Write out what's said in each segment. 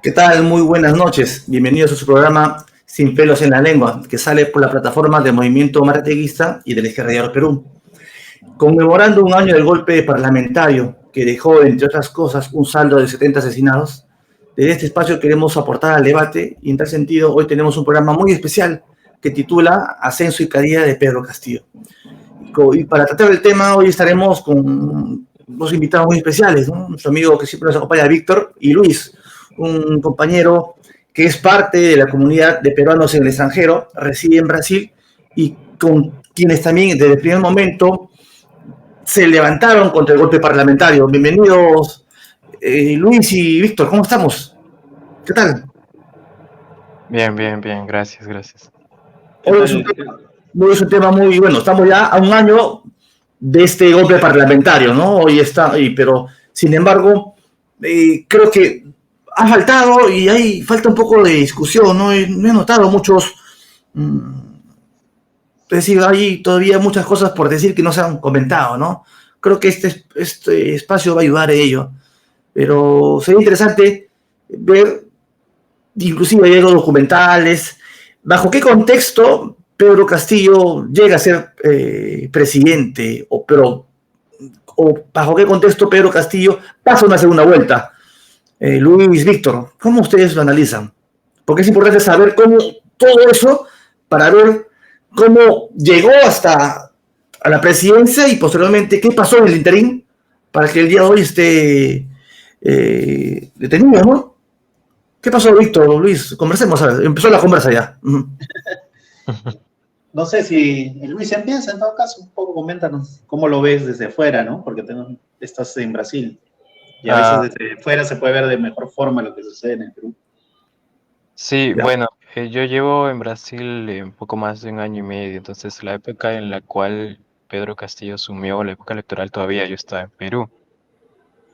¿Qué tal? Muy buenas noches. Bienvenidos a su programa Sin pelos en la lengua, que sale por la plataforma de Movimiento Marateguista y de la Izquierda del Perú. Conmemorando un año del golpe parlamentario que dejó, entre otras cosas, un saldo de 70 asesinados, desde este espacio queremos aportar al debate y en tal sentido hoy tenemos un programa muy especial que titula Ascenso y Caída de Pedro Castillo. Y para tratar el tema hoy estaremos con dos invitados muy especiales, ¿no? Nuestro amigo que siempre nos acompaña, Víctor, y Luis, un compañero que es parte de la comunidad de peruanos en el extranjero, reside en Brasil y con quienes también desde el primer momento se levantaron contra el golpe parlamentario. Bienvenidos, Luis y Víctor, ¿cómo estamos? ¿Qué tal? Bien, gracias. Hoy es un tema muy bueno, estamos ya a un año de este golpe parlamentario, ¿no? Hoy está, pero sin embargo, creo que ha faltado y ahí falta un poco de discusión, ¿no? No he notado muchos, es decir, hay todavía muchas cosas por decir que no se han comentado, ¿no? Creo que este espacio va a ayudar a ello, pero sería interesante ver, inclusive hay algo documentales, bajo qué contexto Pedro Castillo llega a ser presidente, o bajo qué contexto Pedro Castillo pasa una segunda vuelta. Luis, Víctor, ¿cómo ustedes lo analizan? Porque es importante saber cómo todo eso para ver cómo llegó hasta a la presidencia y posteriormente qué pasó en el interín para que el día de hoy esté detenido, ¿no? ¿Qué pasó, Víctor, Luis? Conversemos, a ver, empezó la conversa ya. No sé si Luis empieza, en todo caso, un poco coméntanos cómo lo ves desde fuera, ¿no? Porque estás en Brasil. Y a veces desde fuera se puede ver de mejor forma lo que sucede en el Perú. Sí, Ya. bueno, yo llevo en Brasil un poco más de un año y medio, entonces la época en la cual Pedro Castillo asumió, la época electoral, todavía yo estaba en Perú.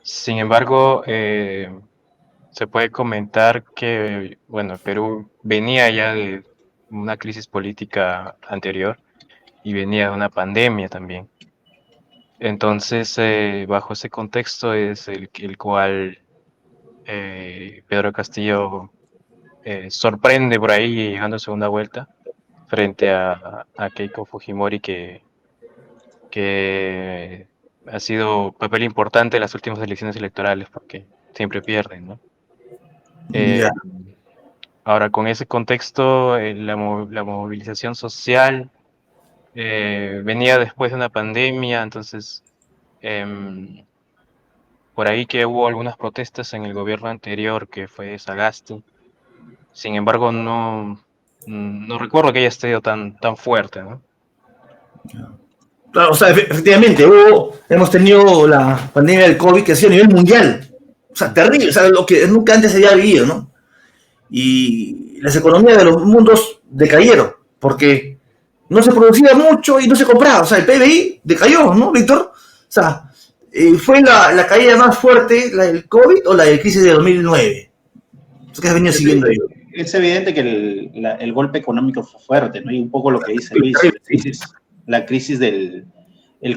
Sin embargo, se puede comentar que, bueno, Perú venía ya de una crisis política anterior y venía de una pandemia también. Entonces, bajo ese contexto es el cual Pedro Castillo sorprende por ahí llegando a segunda vuelta frente a Keiko Fujimori que ha sido papel importante en las últimas elecciones electorales porque siempre pierden, ¿no? Ya. Ahora, con ese contexto, la movilización social venía después de una pandemia, entonces por ahí que hubo algunas protestas en el gobierno anterior que fue Sagasti. Sin embargo, no recuerdo que haya sido tan fuerte, ¿no? Claro, o sea, efectivamente, hemos tenido la pandemia del COVID que ha sido a nivel mundial. O sea, terrible, o sea, lo que nunca antes se había vivido, ¿no? Y las economías de los mundos decayeron, porque no se producía mucho y no se compraba. O sea, el PBI decayó, ¿no, Víctor? O sea, ¿fue la caída más fuerte, la del COVID o la del crisis de 2009? ¿Qué has venido siguiendo ahí? Es evidente que el golpe económico fue fuerte, ¿no? Y un poco lo que dice Luis, la crisis del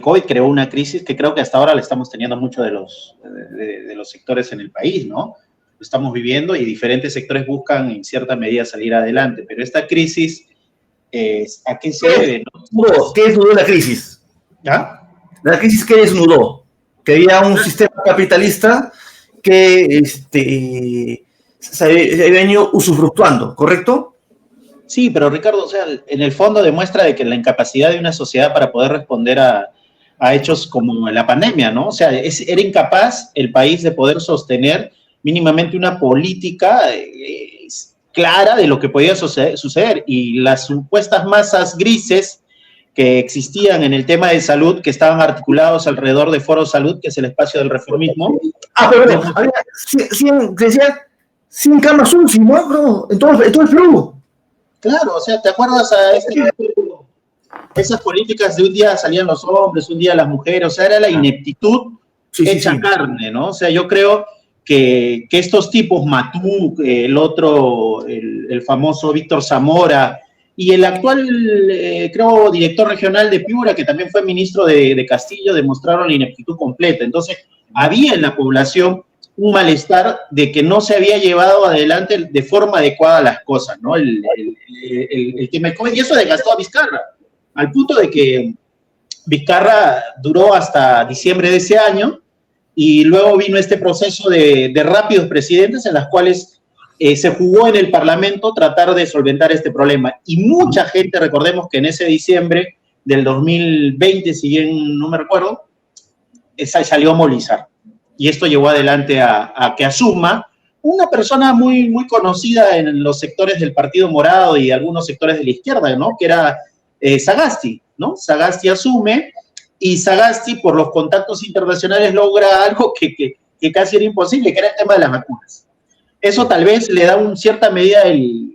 COVID creó una crisis que creo que hasta ahora la estamos teniendo mucho de los sectores en el país, ¿no? Lo estamos viviendo y diferentes sectores buscan en cierta medida salir adelante, pero esta crisis, ¿a qué se debe? ¿No? ¿Qué desnudó la crisis? ¿Ya? La crisis que desnudó, que había un sistema capitalista que se había venido usufructuando, ¿correcto? Sí, pero Ricardo, o sea, en el fondo demuestra de que la incapacidad de una sociedad para poder responder a hechos como la pandemia, ¿no? O sea, era incapaz el país de poder sostener mínimamente una política clara de lo que podía suceder, y las supuestas masas grises que existían en el tema de salud, que estaban articulados alrededor de Foro Salud, que es el espacio del reformismo. Pero había 100 camas UCI, ¿no? En todo el Perú. Claro, o sea, ¿te acuerdas a esas políticas de un día salían los hombres, un día las mujeres? O sea, era la ineptitud hecha carne, ¿no? O sea, yo creo que estos tipos, Matú, el otro, el famoso Víctor Zamora, y el actual, creo, director regional de Piura, que también fue ministro de Castillo, demostraron la ineptitud completa. Entonces, había en la población un malestar de que no se había llevado adelante de forma adecuada las cosas, ¿no? El tema de COVID, y eso desgastó a Vizcarra, al punto de que Vizcarra duró hasta diciembre de ese año, y luego vino este proceso de rápidos presidentes en las cuales se jugó en el Parlamento tratar de solventar este problema. Y mucha gente, recordemos que en ese diciembre del 2020, si bien no me recuerdo, salió a movilizar. Y esto llevó adelante a que asuma una persona muy, muy conocida en los sectores del Partido Morado y algunos sectores de la izquierda, ¿no? Que era Sagasti, ¿no? Sagasti asume, y Sagasti, por los contactos internacionales, logra algo que casi era imposible, que era el tema de las vacunas. Eso tal vez le da en cierta medida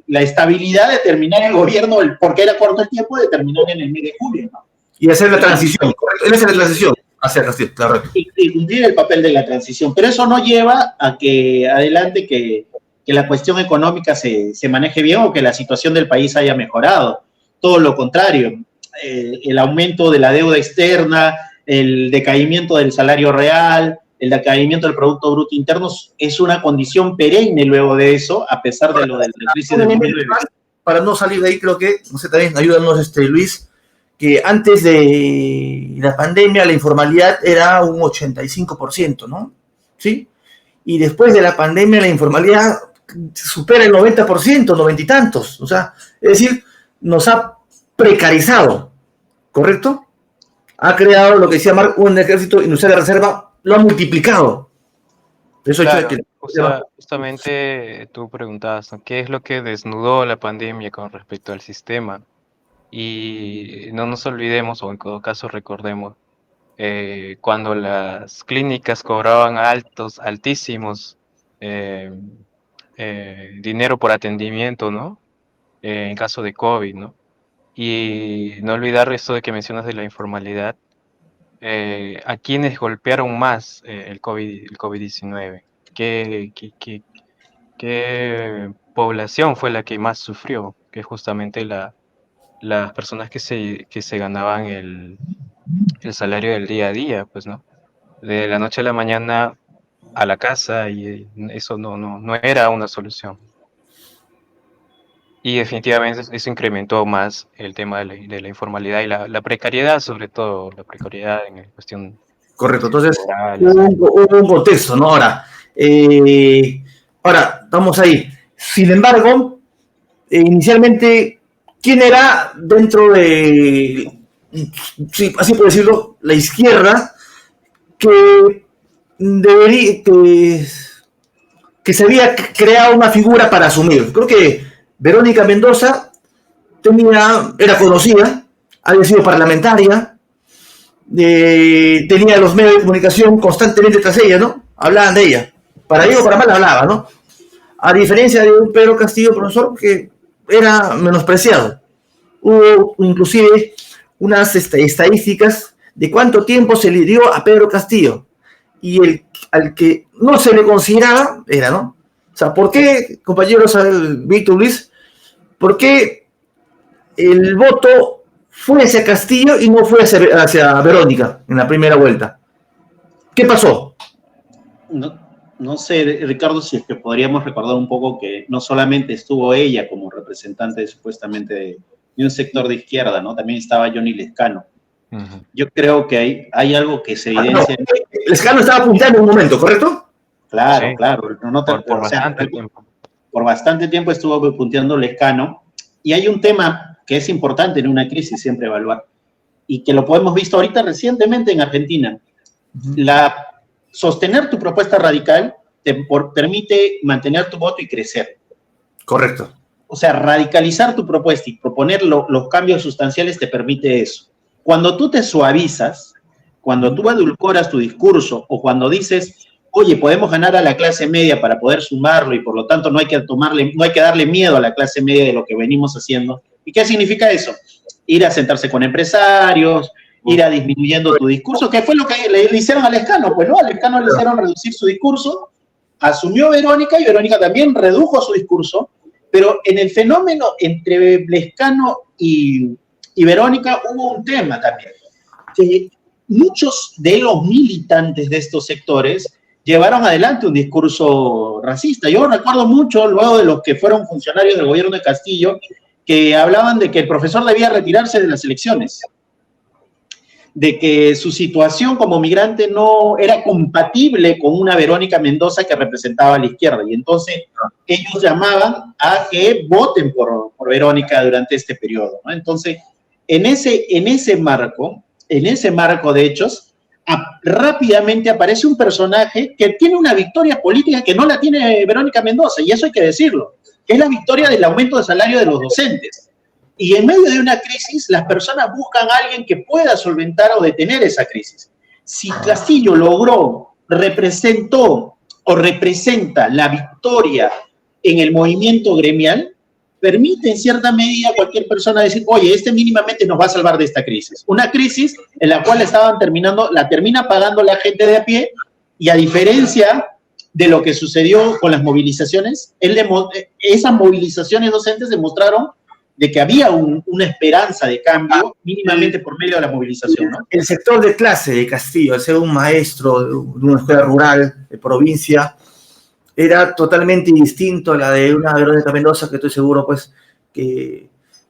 la estabilidad de terminar el gobierno, porque era corto el tiempo, de terminar en el mes de julio, ¿no? Y hacer la transición, él hace la transición hacia Castillo, claro. Y cumplir el papel de la transición, pero eso no lleva a que adelante que la cuestión económica se maneje bien o que la situación del país haya mejorado. Todo lo contrario, el aumento de la deuda externa, el decaimiento del salario real, el decaimiento del Producto Bruto Interno es una condición perenne luego de eso, a pesar de lo de la crisis de 2009. Para no salir de ahí, creo que, no sé, también ayúdanos, Luis, que antes de la pandemia la informalidad era un 85%, ¿no? ¿Sí? Y después de la pandemia la informalidad supera el 90%, 90 y tantos. O sea, es decir, nos ha precarizado, ¿correcto? Ha creado lo que decía Marc, un ejército industrial de reserva, lo ha multiplicado. Eso claro, justamente tú preguntabas, ¿no? ¿Qué es lo que desnudó la pandemia con respecto al sistema? Y no nos olvidemos, o en todo caso recordemos, cuando las clínicas cobraban altísimos dinero por atendimiento, ¿no? En caso de COVID, ¿no? Y no olvidar esto de que mencionas de la informalidad, a quienes golpearon más el COVID-19. ¿Qué población fue la que más sufrió? Que justamente las personas que se ganaban el salario del día a día, pues, ¿no? De la noche a la mañana a la casa, y eso no era una solución. Y definitivamente eso incrementó más el tema de la informalidad y la precariedad, sobre todo la precariedad en cuestión. Correcto, entonces hubo un contexto, ¿no? Ahora, estamos ahí. Sin embargo, inicialmente, ¿quién era dentro de, sí, así por decirlo, la izquierda que se había creado una figura para asumir? Creo que Verónica Mendoza era conocida, había sido parlamentaria, tenía los medios de comunicación constantemente tras ella, ¿no? Hablaban de ella. Para bien o para mal hablaba, ¿no? A diferencia de un Pedro Castillo, profesor, que era menospreciado. Hubo inclusive unas estadísticas de cuánto tiempo se le dio a Pedro Castillo. Y al que no se le consideraba era, ¿no? O sea, ¿por qué, compañeros, Víctor, Luis, por qué el voto fue hacia Castillo y no fue hacia Verónica en la primera vuelta? ¿Qué pasó? No sé, Ricardo, si es que podríamos recordar un poco que no solamente estuvo ella como representante supuestamente de un sector de izquierda, ¿no? También estaba Johnny Lescano. Uh-huh. Yo creo que hay algo que se evidencia. Lescano estaba apuntando en un momento, ¿correcto? Claro, sí. Claro. Por bastante tiempo. Por bastante tiempo estuvo punteando Lescano. Y hay un tema que es importante en una crisis siempre evaluar, y que lo hemos visto ahorita recientemente en Argentina. Uh-huh. Sostener tu propuesta radical te permite mantener tu voto y crecer. Correcto. O sea, radicalizar tu propuesta y proponer los cambios sustanciales te permite eso. Cuando tú te suavizas, cuando tú edulcoras tu discurso o cuando dices, oye, podemos ganar a la clase media para poder sumarlo y por lo tanto no hay que darle miedo a la clase media de lo que venimos haciendo. ¿Y qué significa eso? Ir a sentarse con empresarios, ir a disminuyendo tu discurso, que fue lo que le hicieron a Lescano, pues, ¿no? A Lescano le hicieron reducir su discurso, asumió Verónica y Verónica también redujo su discurso, pero en el fenómeno entre Lescano y Verónica hubo un tema también, que muchos de los militantes de estos sectores llevaron adelante un discurso racista. Yo recuerdo mucho, luego de los que fueron funcionarios del gobierno de Castillo, que hablaban de que el profesor debía retirarse de las elecciones, de que su situación como migrante no era compatible con una Verónica Mendoza que representaba a la izquierda, y entonces ellos llamaban a que voten por Verónica durante este periodo, ¿no? Entonces, en ese marco de hechos, rápidamente aparece un personaje que tiene una victoria política que no la tiene Verónica Mendoza, y eso hay que decirlo, que es la victoria del aumento de salario de los docentes. Y en medio de una crisis, las personas buscan a alguien que pueda solventar o detener esa crisis. Si Castillo representa la victoria en el movimiento gremial, permite en cierta medida a cualquier persona decir, oye, este mínimamente nos va a salvar de esta crisis. Una crisis en la cual la termina pagando la gente de a pie, y a diferencia de lo que sucedió con las movilizaciones, esas movilizaciones docentes demostraron de que había una esperanza de cambio mínimamente por medio de la movilización, ¿no? El sector de clase de Castillo, al ser un maestro de una escuela rural de provincia, era totalmente distinto a la de una Verónica Mendoza, que estoy seguro, pues, que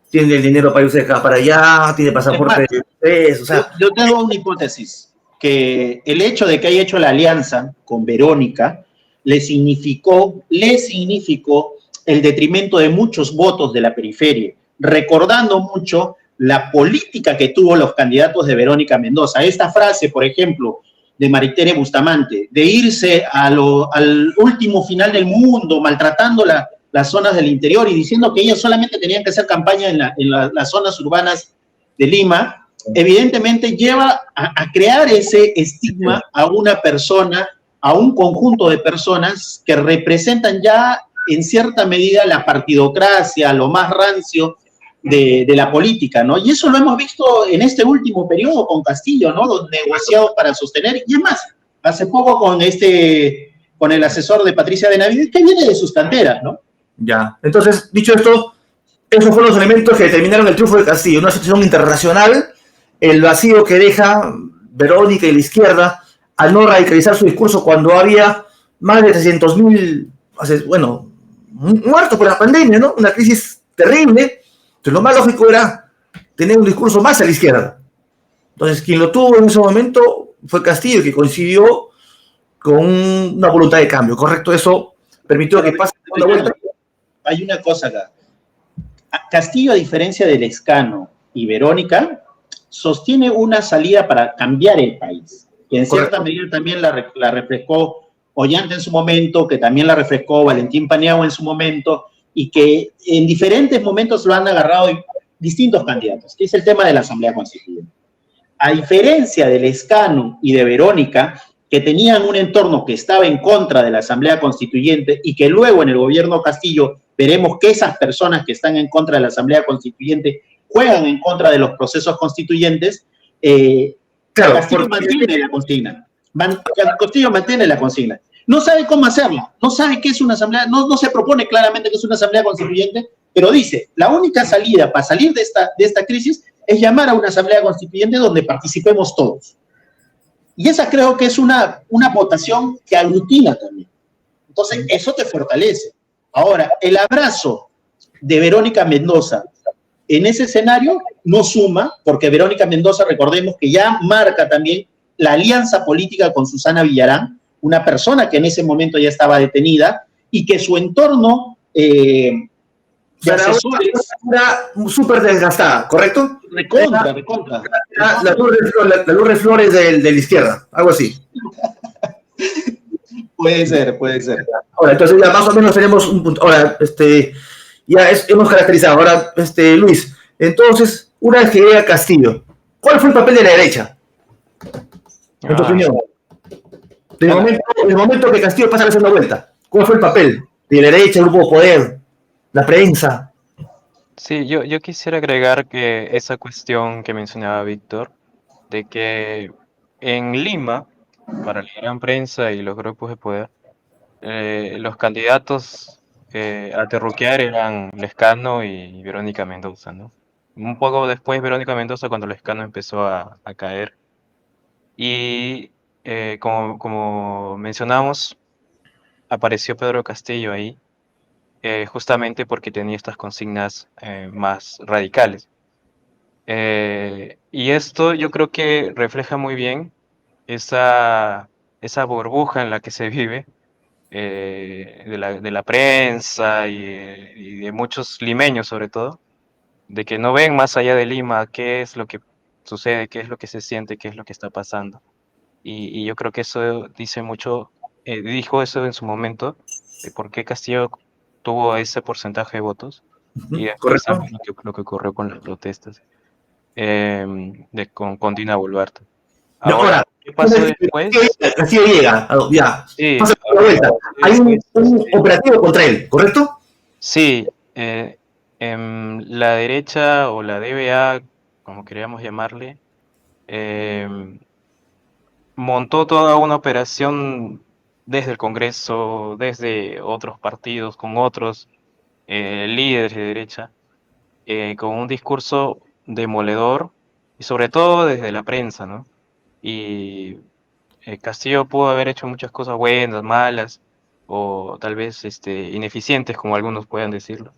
tiene el dinero para irse de acá para allá, tiene pasaporte o sea. Yo tengo una hipótesis, que el hecho de que haya hecho la alianza con Verónica le significó el detrimento de muchos votos de la periferia, recordando mucho la política que tuvo los candidatos de Verónica Mendoza. Esta frase, por ejemplo, de Maritere Bustamante, de irse al último final del mundo, maltratando las zonas del interior y diciendo que ellas solamente tenían que hacer campaña en las zonas urbanas de Lima, evidentemente lleva a crear ese estigma a una persona, a un conjunto de personas que representan ya en cierta medida la partidocracia, lo más rancio de la política, ¿no? Y eso lo hemos visto en este último periodo con Castillo, ¿no? Los negociados para sostener, y es más, hace poco con el asesor de Patricia Benavides, que viene de sus canteras, ¿no? Ya, entonces, dicho esto, esos fueron los elementos que determinaron el triunfo de Castillo, una situación internacional, el vacío que deja Verónica y la izquierda al no radicalizar su discurso cuando había más de 300.000, muertos por la pandemia, ¿no? Una crisis terrible. Entonces, lo más lógico era tener un discurso más a la izquierda. Entonces, quien lo tuvo en ese momento fue Castillo, que coincidió con una voluntad de cambio, ¿correcto? Eso permitió que pase la vuelta. Hay una cosa acá. Castillo, a diferencia de Lescano y Verónica, sostiene una salida para cambiar el país, que en cierta medida también la refrescó Ollanta en su momento, que también la refrescó Valentín Paniagua en su momento, y que en diferentes momentos lo han agarrado distintos candidatos, que es el tema de la Asamblea Constituyente. A diferencia de Lescano y de Verónica, que tenían un entorno que estaba en contra de la Asamblea Constituyente, y que luego en el gobierno Castillo veremos que esas personas que están en contra de la Asamblea Constituyente juegan en contra de los procesos constituyentes, Castillo mantiene la consigna. Castillo mantiene la consigna. No sabe cómo hacerla, no sabe qué es una asamblea, no se propone claramente que es una asamblea constituyente, pero dice, la única salida para salir de esta crisis es llamar a una asamblea constituyente donde participemos todos. Y esa creo que es una votación que aglutina también. Entonces, eso te fortalece. Ahora, el abrazo de Verónica Mendoza en ese escenario no suma, porque Verónica Mendoza, recordemos que ya marca también la alianza política con Susana Villarán, una persona que en ese momento ya estaba detenida, y que su entorno de asesores era súper desgastada, ¿correcto? Recontra. La Lourdes Flores de la izquierda, algo así. Puede ser, puede ser. Ahora, entonces ya más o menos tenemos un punto. Ahora, hemos caracterizado. Ahora, Luis, entonces, una vez que llega Castillo, ¿cuál fue el papel de la derecha? En tu opinión. Del momento que Castillo pasa a la segunda vuelta, ¿cuál fue el papel de la derecha, el grupo de poder, la prensa? Sí, yo quisiera agregar que esa cuestión que mencionaba Víctor, de que en Lima, para la gran prensa y los grupos de poder, los candidatos a terruquear eran Lescano y Verónica Mendoza, ¿no? Un poco después Verónica Mendoza cuando Lescano empezó a caer. Y como mencionamos, apareció Pedro Castillo ahí, justamente porque tenía estas consignas más radicales. Y esto yo creo que refleja muy bien esa, esa burbuja en la que se vive de la prensa y de muchos limeños sobre todo, de que no ven más allá de Lima qué es lo que sucede, qué es lo que se siente, qué es lo que está pasando. Y yo creo que eso dice mucho, dijo eso en su momento, de por qué Castillo tuvo ese porcentaje de votos y después ¿Correcto? sabemos lo que ocurrió con las protestas con Dina Boluarte. Ahora, Ahora, ¿qué pasó después? Castillo llega, ya, Sí, pasa por la vuelta. Hay después, un operativo contra él, ¿correcto? sí, la derecha o la DBA, como queríamos llamarle, em, montó toda una operación desde el Congreso, desde otros partidos, con otros líderes de derecha, con un discurso demoledor y sobre todo desde la prensa, ¿no? Y Castillo pudo haber hecho muchas cosas buenas, malas, o tal vez ineficientes, como algunos puedan decirlo,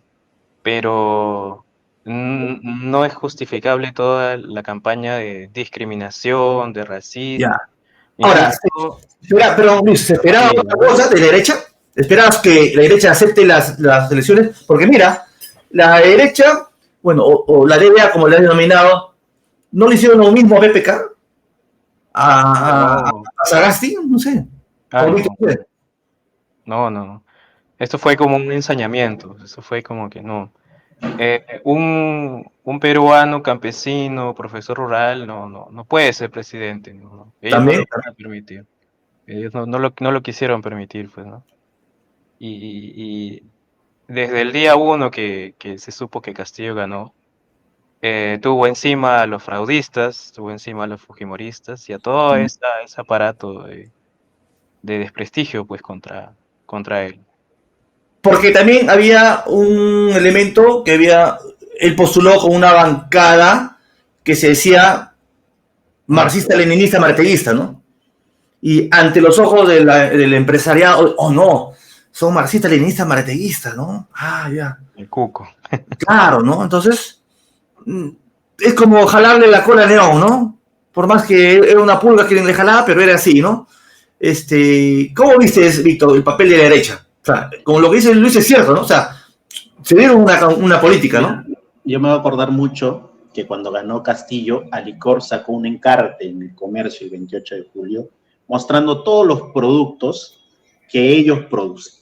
pero no es justificable toda la campaña de discriminación, de racismo. Ya. Ahora, Incluso, pero Luis, ¿se esperaba sí, otra cosa de la derecha? ¿Esperabas que la derecha acepte las elecciones? Porque mira, la derecha, bueno, o la DBA como la han denominado, no le hicieron lo mismo a PPK, a no, Sagasti, no sé. ay, no, no. Esto fue como un ensañamiento, eso fue como que no. Un peruano campesino, profesor rural, no puede ser presidente, no. Ellos no También, lo van a permitir. Ellos no lo quisieron permitir, pues, ¿no? Y desde el día uno que se supo que Castillo ganó, tuvo encima a los fraudistas, tuvo encima a los fujimoristas y a todo ese aparato de desprestigio, pues, contra él. porque también había un elemento que él postuló con una bancada que se decía marxista-leninista martellista, ¿no? Y ante los ojos del empresariado, oh no, son marxistas-leninistas martelllistas, ¿no? Ah, ya. El cuco. Claro, ¿no? Entonces, es como jalarle la cola a León, ¿no? Por más que era una pulga que le jalaba, pero era así, ¿no? ¿Cómo viste, Víctor, el papel de la derecha? O sea, como lo que dice Luis es cierto, ¿no? O sea, se dieron una política, ¿no? Yo me voy a acordar mucho que cuando ganó Castillo, Alicor sacó un encarte en el comercio el 28 de julio, mostrando todos los productos que ellos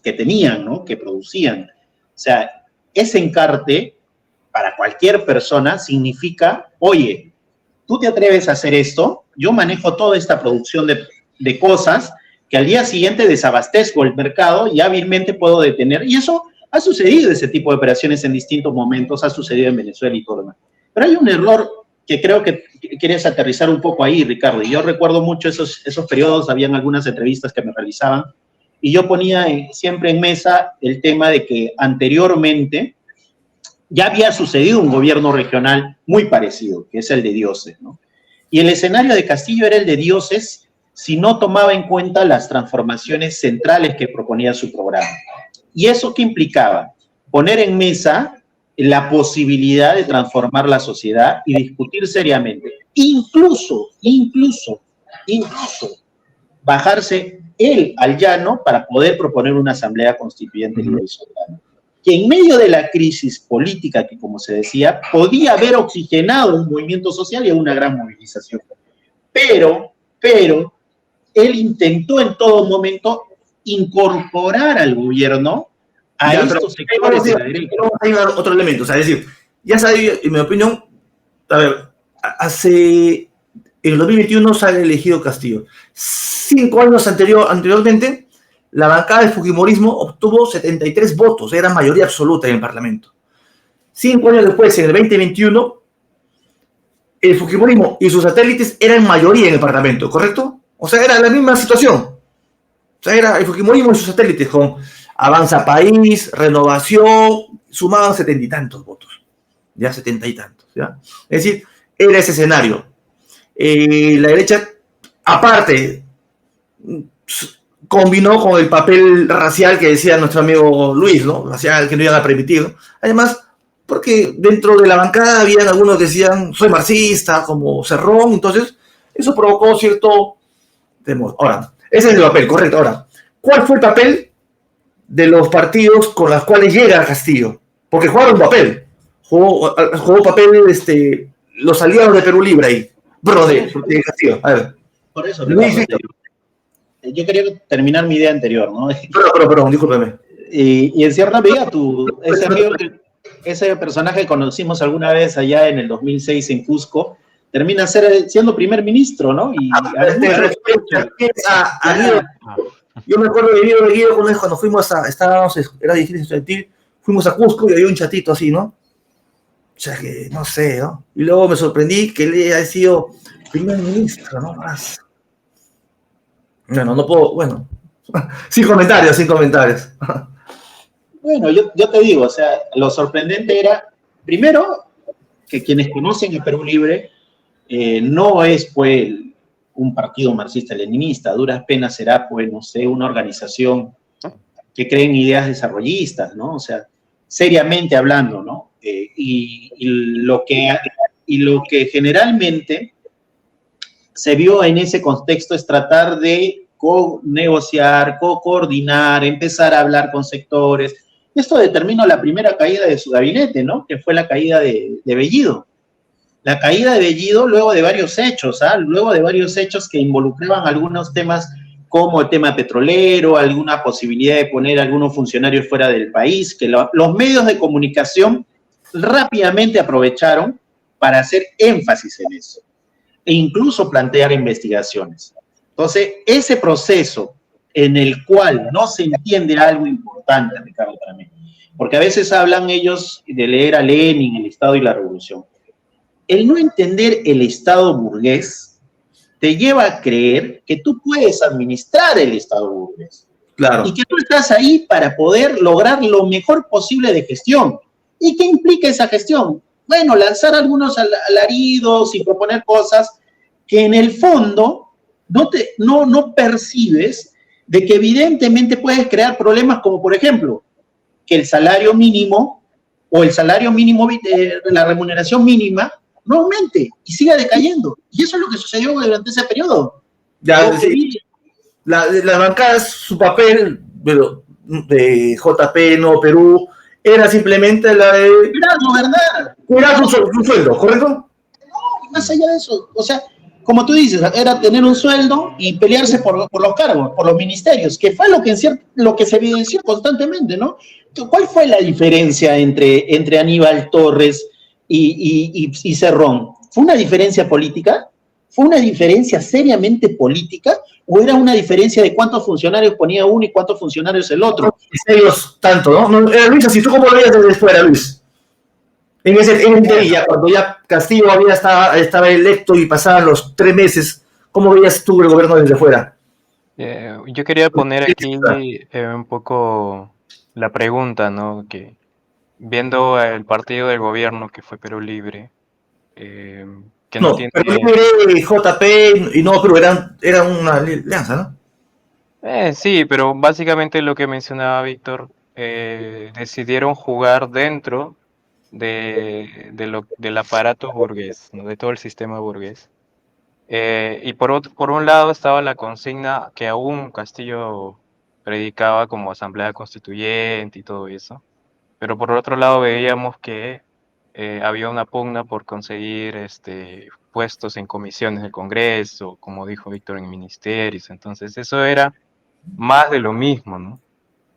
que tenían, ¿no? Que producían. O sea, ese encarte, para cualquier persona, significa, oye, tú te atreves a hacer esto, yo manejo toda esta producción de cosas que al día siguiente desabastezco el mercado y hábilmente puedo detener. Y eso ha sucedido, ese tipo de operaciones en distintos momentos, ha sucedido en Venezuela y todo lo demás. Pero hay un error que creo que quieres aterrizar un poco ahí, Ricardo. Y yo recuerdo mucho esos periodos, habían algunas entrevistas que me realizaban, y yo ponía siempre en mesa el tema de que anteriormente ya había sucedido un gobierno regional muy parecido, que es el de Dioses, ¿no? Y el escenario de Castillo era el de Dioses si no tomaba en cuenta las transformaciones centrales que proponía su programa. ¿Y eso qué implicaba? Poner en mesa la posibilidad de transformar la sociedad y discutir seriamente. Incluso bajarse él al llano para poder proponer una asamblea constituyente libre y soberana. Que en medio de la crisis política, que como se decía, podía haber oxigenado un movimiento social y una gran movilización. Pero él intentó en todo momento incorporar al gobierno a Ya, estos sectores de la derecha. Hay otro elemento, o sea, es decir, ya sabía, en mi opinión, a ver, en el 2021 sale elegido Castillo. 5 años anteriormente, la bancada del Fujimorismo obtuvo 73 votos, era mayoría absoluta en el Parlamento. 5 años después, en el 2021, el Fujimorismo y sus satélites eran mayoría en el Parlamento, ¿correcto? O sea, era la misma situación. O sea, era el Fujimorismo y sus satélites con Avanza País, Renovación, sumaban 70 y tantos votos. Ya 70 y tantos, ¿ya? Es decir, era ese escenario. La derecha, aparte, combinó con el papel racial que decía nuestro amigo Luis, ¿no? Racial que no iban a permitir, ¿no? Además, porque dentro de la bancada habían algunos que decían, soy marxista, como Cerrón, entonces eso provocó cierto temor. Ahora, ese es el papel, correcto. Ahora, ¿cuál fue el papel de los partidos con los cuales llega Castillo? Porque jugaron papel. Jugó papel los aliados de Perú Libre ahí. De Castillo. A ver. Por eso, Ricardo, yo quería terminar mi idea anterior, ¿no? Perdón, discúlpeme. Y en cierta medida, ese personaje que conocimos alguna vez allá en el 2006 en Cusco, termina siendo primer ministro, ¿no? Y yo me acuerdo de Guido cuando fuimos era difícil estudiantil, fuimos a Cusco y había un chatito así, ¿no? O sea que, no sé, ¿no? Y luego me sorprendí que él haya sido primer ministro, ¿no? Más. Bueno, no puedo, bueno. Sin comentarios. Bueno, yo te digo, o sea, lo sorprendente era, primero, que quienes conocen el Perú Libre no es, pues, un partido marxista-leninista, a duras penas será, pues, no sé, una organización que cree en ideas desarrollistas, ¿no? O sea, seriamente hablando, ¿no? Y lo que generalmente se vio en ese contexto es tratar de negociar, coordinar, empezar a hablar con sectores. Esto determinó la primera caída de su gabinete, ¿no? Que fue la caída de Bellido. La caída de Bellido luego de varios hechos, luego de varios hechos que involucraban algunos temas como el tema petrolero, alguna posibilidad de poner a algunos funcionarios fuera del país, que los medios de comunicación rápidamente aprovecharon para hacer énfasis en eso e incluso plantear investigaciones. Entonces, ese proceso en el cual no se entiende algo importante, Ricardo, para mí, porque a veces hablan ellos de leer a Lenin, el Estado y la Revolución. El no entender el Estado burgués te lleva a creer que tú puedes administrar el Estado burgués. Claro. Y que tú estás ahí para poder lograr lo mejor posible de gestión. ¿Y qué implica esa gestión? Bueno, lanzar algunos alaridos y proponer cosas que en el fondo no percibes de que evidentemente puedes crear problemas como, por ejemplo, que el salario mínimo o la remuneración mínima no aumente y siga decayendo. Y eso es lo que sucedió durante ese periodo. Ya, sí. Las bancadas, su papel de JP, no Perú, era simplemente la de... Era gobernar. Era su sueldo, ¿correcto? No, más allá de eso, o sea, como tú dices, era tener un sueldo y pelearse por los cargos, por los ministerios, que fue lo que se evidenció constantemente, ¿no? ¿Cuál fue la diferencia entre Aníbal Torres y Cerrón? ¿Fue una diferencia política? ¿Fue una diferencia seriamente política? ¿O era una diferencia de cuántos funcionarios ponía uno y cuántos funcionarios el otro? Ellos tanto, ¿no? Luis, así tú cómo lo veías desde fuera, Luis. En ese día, cuando ya Castillo estaba electo y pasaban los 3 meses, ¿cómo veías tú el gobierno desde fuera? Yo quería poner aquí un poco la pregunta, ¿no? Que viendo el partido del gobierno que fue Perú Libre, que no tiene... Perú Libre, JP y no, pero era una alianza, ¿no? Sí, pero básicamente lo que mencionaba Víctor, decidieron jugar dentro del aparato burgués, ¿no? De todo el sistema burgués. Y por un lado estaba la consigna que aún Castillo predicaba como asamblea constituyente y todo eso, pero por otro lado veíamos que había una pugna por conseguir puestos en comisiones del Congreso, como dijo Víctor, en ministerios. Entonces eso era más de lo mismo, ¿no?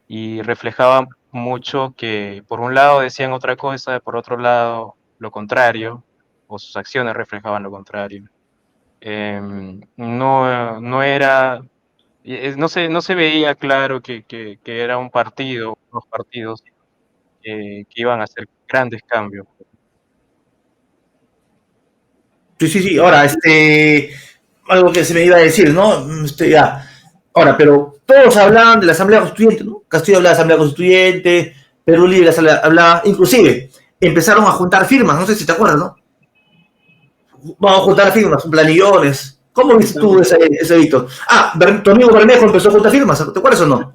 Y reflejaba mucho que por un lado decían otra cosa, por otro lado lo contrario, o sus acciones reflejaban lo contrario. No era, no se veía claro que era un partido, unos partidos que iban a hacer grandes cambios. Sí, sí, sí. Ahora, algo que se me iba a decir, ¿no? Ya. Ahora, pero todos hablaban de la Asamblea Constituyente, ¿no? Castillo hablaba de la Asamblea Constituyente, Perú Libre hablaba, inclusive, empezaron a juntar firmas, no sé si te acuerdas, ¿no? Vamos a juntar firmas, planillones. ¿Cómo viste tú ese Víctor? Ah, tu amigo Bermejo empezó a juntar firmas, ¿te acuerdas o no?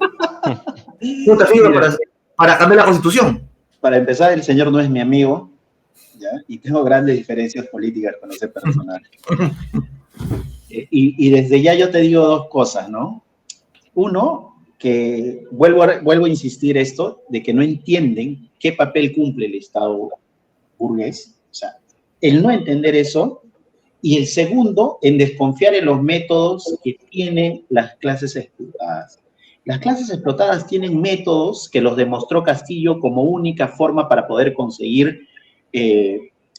Junta firmas Mira, para cambiar la Constitución. para empezar, el señor no es mi amigo, ¿ya? Y tengo grandes diferencias políticas con ese personaje. Y desde ya yo te digo dos cosas, ¿no? Uno, que vuelvo a insistir esto, de que no entienden qué papel cumple el Estado burgués, o sea, el no entender eso, y el segundo, en desconfiar en los métodos que tienen las clases explotadas. Las clases explotadas tienen métodos que los demostró Castillo como única forma para poder conseguir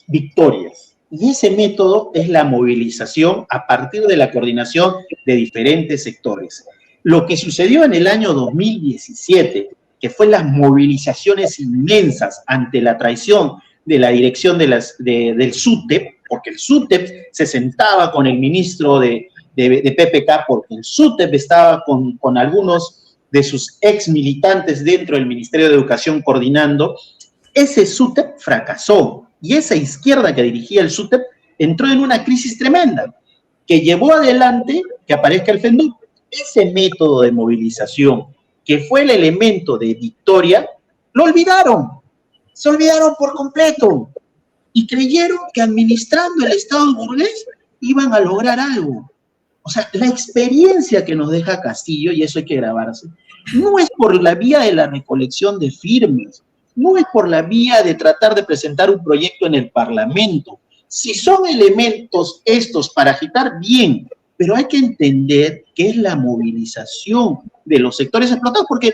victorias. Y ese método es la movilización a partir de la coordinación de diferentes sectores. Lo que sucedió en el año 2017, que fue las movilizaciones inmensas ante la traición de la dirección del SUTEP, porque el SUTEP se sentaba con el ministro de PPK, porque el SUTEP estaba con algunos de sus ex militantes dentro del Ministerio de Educación coordinando. Ese SUTEP fracasó y esa izquierda que dirigía el SUTEP entró en una crisis tremenda que llevó adelante que aparezca el FENDUC. Ese método de movilización, que fue el elemento de victoria, lo olvidaron. Se olvidaron por completo y creyeron que administrando el Estado burgués iban a lograr algo. O sea, la experiencia que nos deja Castillo, y eso hay que grabarse, no es por la vía de la recolección de firmas, no es por la vía de tratar de presentar un proyecto en el Parlamento. Si son elementos estos para agitar, bien, pero hay que entender que es la movilización de los sectores explotados, porque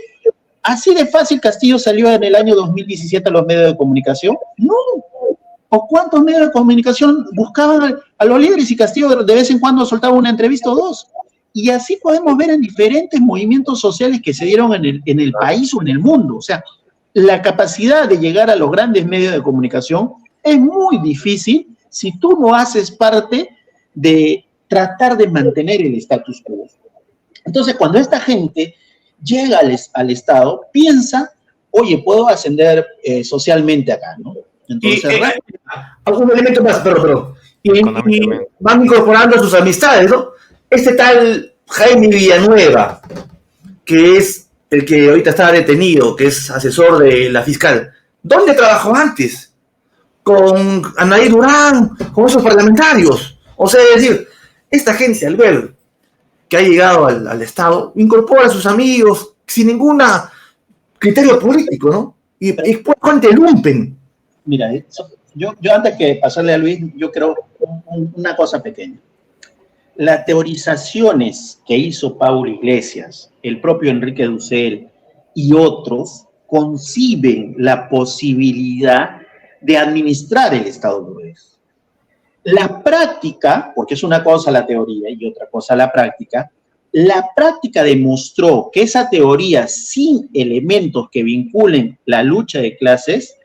así de fácil Castillo salió en el año 2017 a los medios de comunicación. No. ¿O cuántos medios de comunicación buscaban a los líderes y Castillo de vez en cuando soltaba una entrevista o dos? Y así podemos ver en diferentes movimientos sociales que se dieron en el país o en el mundo. O sea, la capacidad de llegar a los grandes medios de comunicación es muy difícil si tú no haces parte de tratar de mantener el status quo. Entonces, cuando esta gente llega al Estado, piensa, oye, puedo ascender socialmente acá, ¿no? Entonces, algún elemento más, pero y Económicamente. van incorporando a sus amistades, ¿no? Este tal Jaime Villanueva, que es el que ahorita está detenido, que es asesor de la fiscal, ¿dónde trabajó antes? Con Anaí Durán, con esos parlamentarios. O sea, es decir, esta gente al ver que ha llegado al Estado, incorpora a sus amigos sin ningún criterio político, ¿no? Y después cuando lumpen. Mira, yo antes que pasarle a Luis, yo creo una cosa pequeña. Las teorizaciones que hizo Paulo Iglesias, el propio Enrique Dussel y otros conciben la posibilidad de administrar el Estado burgués. La práctica, porque es una cosa la teoría y otra cosa la práctica demostró que esa teoría sin elementos que vinculen la lucha de clases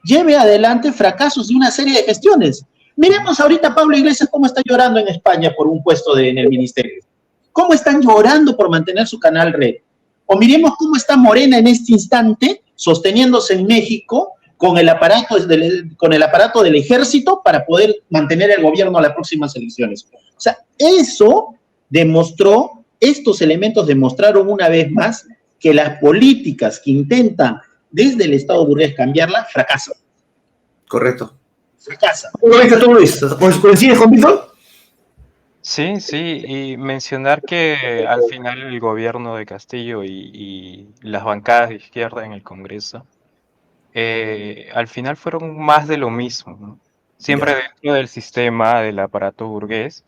lleve adelante fracasos de una serie de gestiones. Miremos ahorita a Pablo Iglesias cómo está llorando en España por un puesto en el ministerio. Cómo están llorando por mantener su canal Red. O miremos cómo está Morena en este instante sosteniéndose en México con el aparato del ejército para poder mantener el gobierno a las próximas elecciones. O sea, eso demostró, estos elementos demostraron una vez más que las políticas que intentan desde el Estado burgués cambiarla fracasan. Correcto. Fracasan. ¿Cómo lo viste tú, Luis? ¿Coincides con Víctor? Sí, sí, y mencionar que al final el gobierno de Castillo y las bancadas de izquierda en el Congreso, al final fueron más de lo mismo, ¿no? Siempre Ya. dentro del sistema del aparato burgués,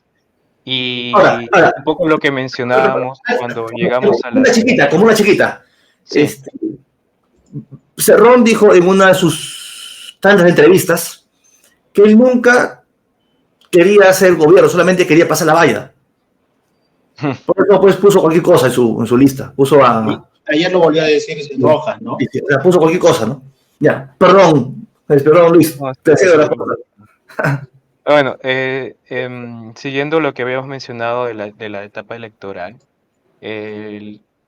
Y Ahora, un poco lo que mencionábamos cuando llegamos a una chiquita, como una chiquita. Sí. Cerrón dijo en una de sus tantas entrevistas que él nunca quería hacer gobierno, solamente quería pasar la valla. Por eso pues puso cualquier cosa en su lista. Puso a... Ayer lo volvió a decir Rojas, ¿no? Puso cualquier cosa, ¿no? Ya, perdón Luis. No, Te cedo la palabra. Bueno, siguiendo lo que habíamos mencionado de la etapa electoral,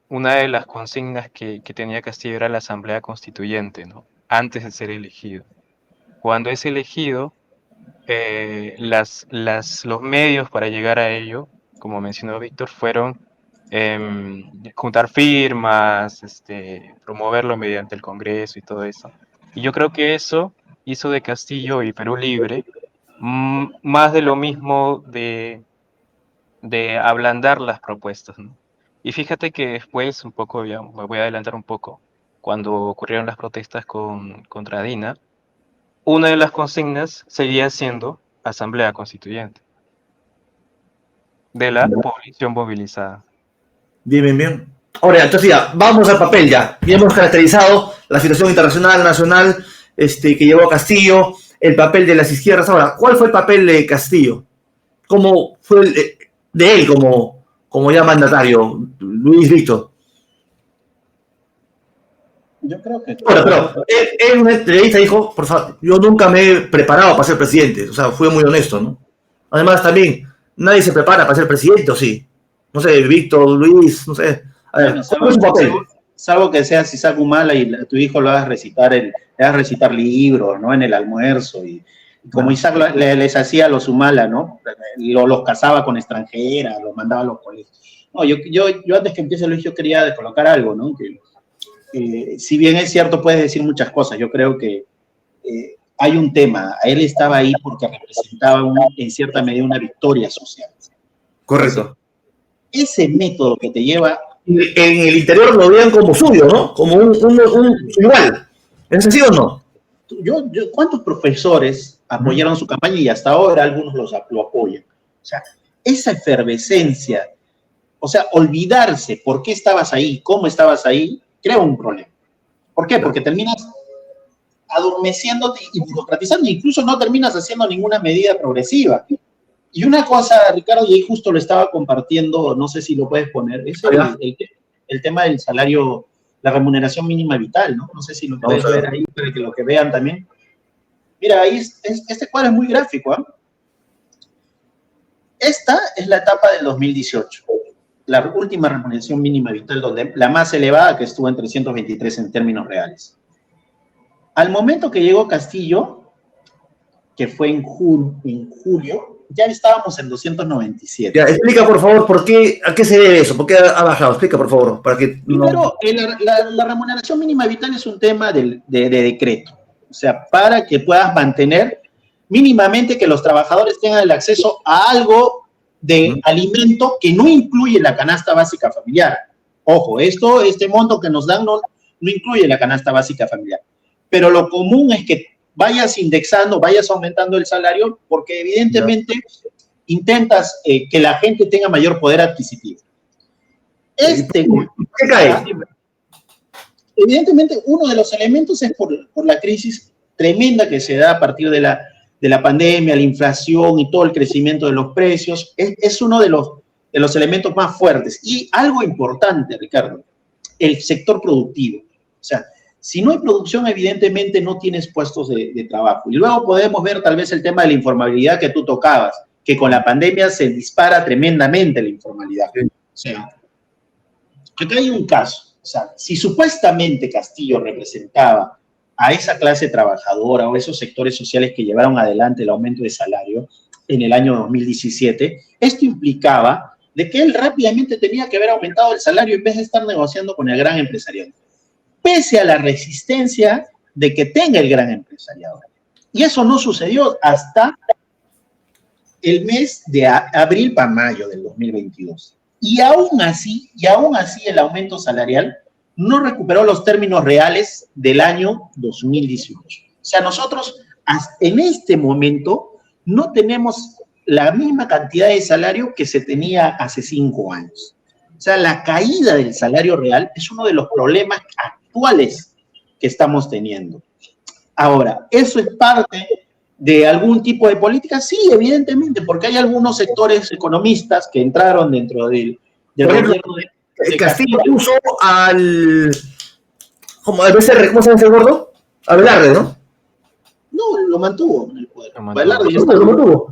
una de las consignas que tenía Castillo era la Asamblea Constituyente, ¿no? Antes de ser elegido. Cuando es elegido, los medios para llegar a ello, como mencionó Víctor, fueron juntar firmas, promoverlo mediante el Congreso y todo eso. Y yo creo que eso hizo de Castillo y Perú Libre más de lo mismo de ablandar las propuestas, ¿no? Y fíjate que después, un poco, ya me voy a adelantar un poco, cuando ocurrieron las protestas contra Dina, una de las consignas seguía siendo Asamblea Constituyente de la población movilizada. Bien. Ahora, entonces ya, vamos al papel ya. Ya hemos caracterizado la situación internacional, nacional, que llevó a Castillo, el papel de las izquierdas. Ahora, ¿cuál fue el papel de Castillo? ¿Cómo fue de él como ya mandatario, Luis Víctor? Yo creo que... Bueno, pero él en una entrevista dijo, por favor, yo nunca me he preparado para ser presidente. O sea, fue muy honesto, ¿no? Además, también, nadie se prepara para ser presidente, ¿o sí? No sé, Víctor, Luis, no sé. A ver, ¿cuál es su papel? Salvo que seas Isaac Humala y a tu hijo lo hagas recitar, le hagas recitar libros, ¿no? En el almuerzo. Y como Isaac les hacía a los Humala, ¿no? Los casaba con extranjeras, los mandaba a los colegios. No, yo antes que empiece Luis, yo quería colocar algo, ¿no? Que si bien es cierto, puedes decir muchas cosas. Yo creo que hay un tema. Él estaba ahí porque representaba en cierta medida una victoria social. Correcto. Ese método que te lleva... En el interior lo veían como suyo, ¿no? Como un igual. ¿Es así o no? ¿Cuántos profesores apoyaron su campaña y hasta ahora algunos lo apoyan? O sea, esa efervescencia, o sea, olvidarse por qué estabas ahí, cómo estabas ahí, crea un problema. ¿Por qué? Porque terminas adormeciéndote y burocratizando, incluso no terminas haciendo ninguna medida progresiva. Y una cosa, Ricardo, y ahí justo lo estaba compartiendo, no sé si lo puedes poner, es el tema del salario, la remuneración mínima vital, ¿no? No sé si lo puedes ver ahí para que lo que vean también. Mira, ahí este cuadro es muy gráfico, ¿eh? Esta es la etapa del 2018, la última remuneración mínima vital, donde la más elevada, que estuvo en 323 en términos reales. Al momento que llegó Castillo, que fue en julio, ya estábamos en 297. Ya, explica, por favor, a qué se debe eso, por qué ha bajado. Explica, por favor, para que... Primero, la remuneración mínima vital es un tema de decreto. O sea, para que puedas mantener mínimamente que los trabajadores tengan el acceso a algo de alimento que no incluye la canasta básica familiar. Ojo, este monto que nos dan no incluye la canasta básica familiar. Pero lo común es que vayas indexando, vayas aumentando el salario, porque evidentemente intentas que la gente tenga mayor poder adquisitivo. ¿Qué cae? Evidentemente, uno de los elementos es por la crisis tremenda que se da a partir de la pandemia, la inflación y todo el crecimiento de los precios. Es uno de los elementos más fuertes. Y algo importante, Ricardo, el sector productivo. O sea, si no hay producción, evidentemente no tienes puestos de trabajo. Y luego podemos ver tal vez el tema de la informalidad que tú tocabas, que con la pandemia se dispara tremendamente la informalidad. O sea, acá hay un caso. O sea, si supuestamente Castillo representaba a esa clase trabajadora o esos sectores sociales que llevaron adelante el aumento de salario en el año 2017, esto implicaba de que él rápidamente tenía que haber aumentado el salario en vez de estar negociando con el gran empresariado, pese a la resistencia de que tenga el gran empresariado. Y eso no sucedió hasta el mes de abril para mayo del 2022. Y aún así el aumento salarial no recuperó los términos reales del año 2018. O sea, nosotros en este momento no tenemos la misma cantidad de salario que se tenía hace 5 años. O sea, la caída del salario real es uno de los problemas actuales que estamos teniendo. Ahora, ¿eso es parte de algún tipo de política? Sí, evidentemente, porque hay algunos sectores economistas que entraron dentro del gobierno de Castillo puso al... ¿Cómo se llama ese gordo? A Velarde, ¿no? No, lo mantuvo en el poder. Lo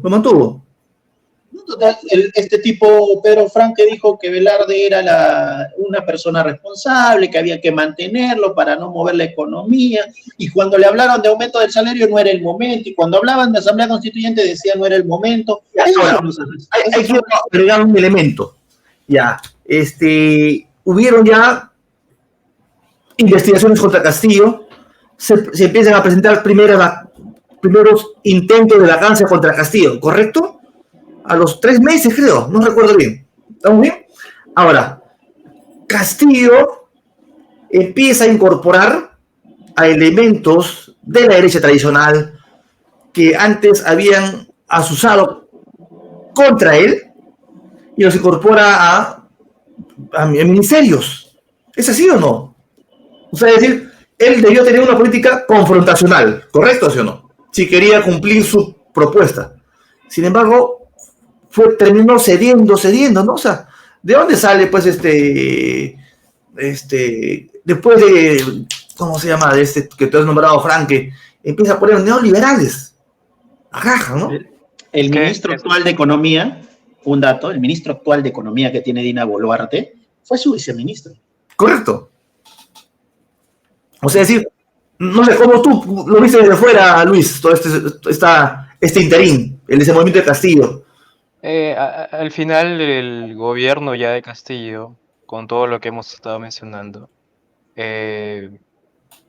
mantuvo. Total, este tipo, Pedro Franque, dijo que Velarde era una persona responsable, que había que mantenerlo para no mover la economía, y cuando le hablaron de aumento del salario no era el momento, y cuando hablaban de Asamblea Constituyente decía no era el momento. Hay que agregar un elemento. Ya, hubieron ya investigaciones contra Castillo, se empiezan a presentar primeros intentos de vacancia contra Castillo, ¿correcto? A los 3 meses, creo, no recuerdo bien. ¿Estamos bien? Ahora, Castillo empieza a incorporar a elementos de la derecha tradicional que antes habían asusado contra él y los incorpora a ministerios. ¿Es así o no? O sea, es decir, él debió tener una política confrontacional, ¿correcto, sí o no? Si quería cumplir su propuesta. Sin embargo, terminó cediendo, ¿no? O sea, ¿de dónde sale, pues, después de, ¿cómo se llama? De que tú has nombrado, Franque, empieza a poner neoliberales. Agaja, ¿no? El ministro actual de Economía, un dato, el ministro actual de Economía que tiene Dina Boluarte, fue su viceministro. Correcto. O sea, es decir, no sé cómo tú lo viste desde fuera, Luis, todo este interín, el desenvolvimiento de Castillo. Al final el gobierno ya de Castillo, con todo lo que hemos estado mencionando,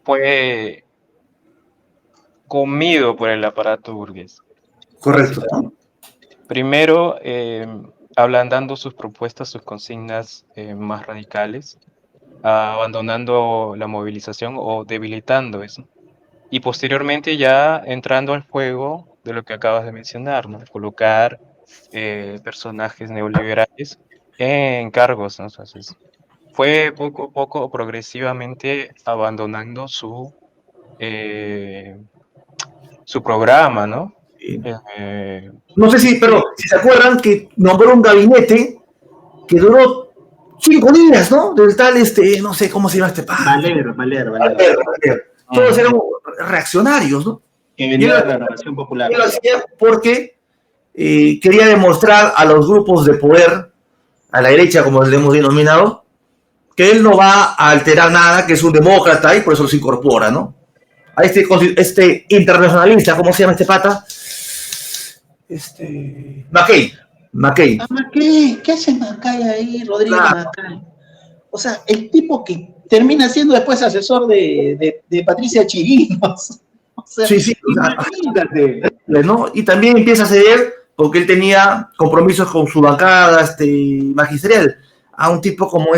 fue comido por el aparato burgués. Correcto. Primero, ablandando sus propuestas, sus consignas más radicales, abandonando la movilización o debilitando eso. Y posteriormente ya entrando al juego de lo que acabas de mencionar, ¿no? Colocar personajes neoliberales en cargos, ¿no? Entonces, fue poco a poco, progresivamente abandonando su programa, ¿no? No sé pero si se acuerdan que nombró un gabinete que duró 5 días, ¿no? Del tal, no sé cómo se llama este padre. Valer. Todos eran reaccionarios, ¿no? Que venía de la Renovación Popular. Él lo hacía porque quería demostrar a los grupos de poder, a la derecha, como le hemos denominado, que él no va a alterar nada, que es un demócrata y por eso los incorpora, ¿no? A este internacionalista, ¿cómo se llama este pata? McCain. McCain, ¿qué hace McCain ahí, Rodrigo McCain? O sea, el tipo que termina siendo después asesor de Patricia Chirinos. O sea, sí, imagínate. ¿No? Y también empieza a ceder porque él tenía compromisos con su bancada magisterial a un tipo como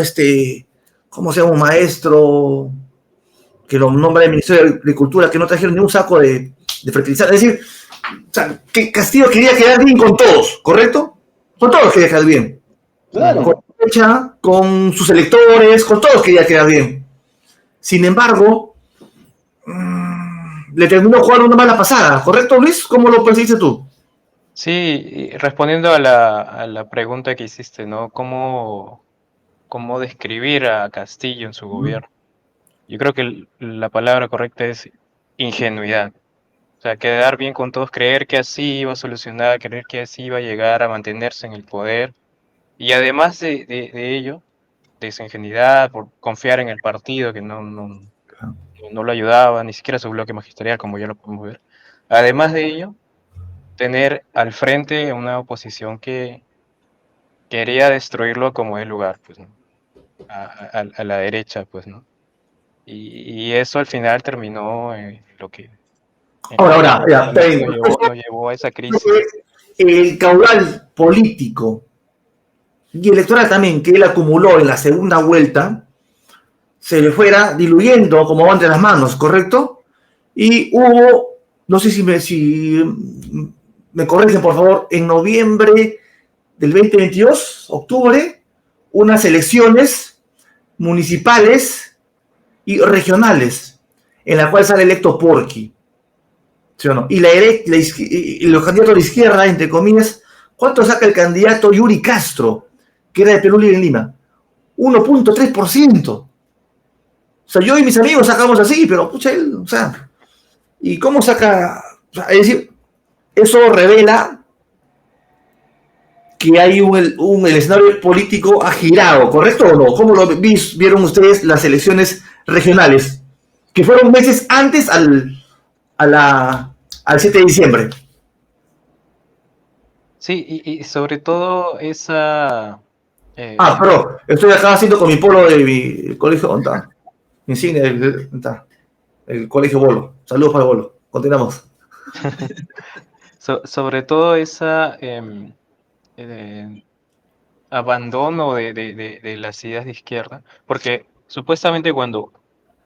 ¿cómo se llama? Un maestro que lo nombra el Ministerio de Agricultura, que no trajeron ni un saco de fertilizantes. Es decir, o sea, que Castillo quería quedar bien con todos, ¿correcto? Con todos quería quedar bien. Claro. Con la derecha, con sus electores, con todos quería quedar bien. Sin embargo, le terminó jugando una mala pasada, ¿correcto, Luis? ¿Cómo lo percibiste tú? Sí, respondiendo a la pregunta que hiciste, ¿no? ¿Cómo describir a Castillo en su gobierno? Yo creo que la palabra correcta es ingenuidad. O sea, quedar bien con todos, creer que así iba a solucionar, creer que así iba a llegar a mantenerse en el poder. Y además de ello, de esa ingenuidad, por confiar en el partido que no lo ayudaba, ni siquiera su bloque magisterial, como ya lo podemos ver. Además de ello, tener al frente una oposición que quería destruirlo como el lugar, pues, ¿no? A la derecha, pues, ¿no? Y eso al final terminó en lo que Ahora, nos llevó a esa crisis. El caudal político y electoral también que él acumuló en la segunda vuelta se le fuera diluyendo como va entre las manos, ¿correcto? Y hubo, no sé si me corrigen por favor, en noviembre del 2022, octubre, unas elecciones municipales y regionales, en la cual sale electo Porky, ¿sí o no? Y y los candidatos de la izquierda, entre comillas, ¿cuánto saca el candidato Yuri Castro, que era de Perú Libre en Lima? 1.3%. O sea, yo y mis amigos sacamos así, pero pucha, él, o sea, ¿y cómo saca? O sea, es decir, eso revela que hay el escenario político ha girado, ¿correcto o no? ¿Cómo lo vieron ustedes las elecciones regionales? Que fueron meses antes al 7 de diciembre. Sí, y sobre todo esa... Pero estoy acá haciendo con mi polo de mi colegio, ¿dónde está? Mi insignia, ¿dónde está? El colegio Bolo. Saludos para el Bolo. Continuamos. sobre todo esa abandono de las ideas de izquierda, porque supuestamente cuando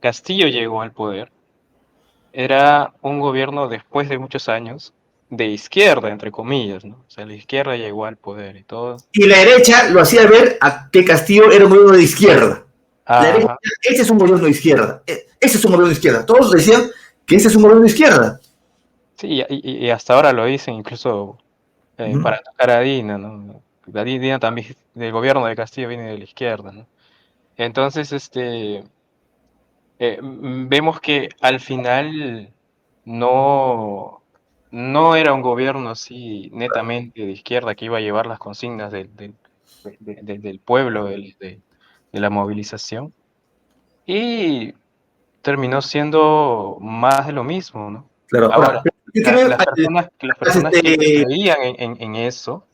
Castillo llegó al poder, era un gobierno después de muchos años de izquierda, entre comillas, ¿no? O sea, la izquierda llegó al poder y todo. Y la derecha lo hacía ver a que Castillo era un gobierno de izquierda. La derecha, ese es un gobierno de izquierda. Ese es un gobierno de izquierda. Todos decían que ese es un gobierno de izquierda. Sí, y hasta ahora lo dicen, incluso para atacar a Dina, ¿no? Dina también, del gobierno de Castillo viene de la izquierda, ¿no? Entonces, vemos que al final no era un gobierno así netamente de izquierda que iba a llevar las consignas del pueblo, de la movilización, y terminó siendo más de lo mismo, ¿no? Claro, Ahora, las personas que este, creían en eso,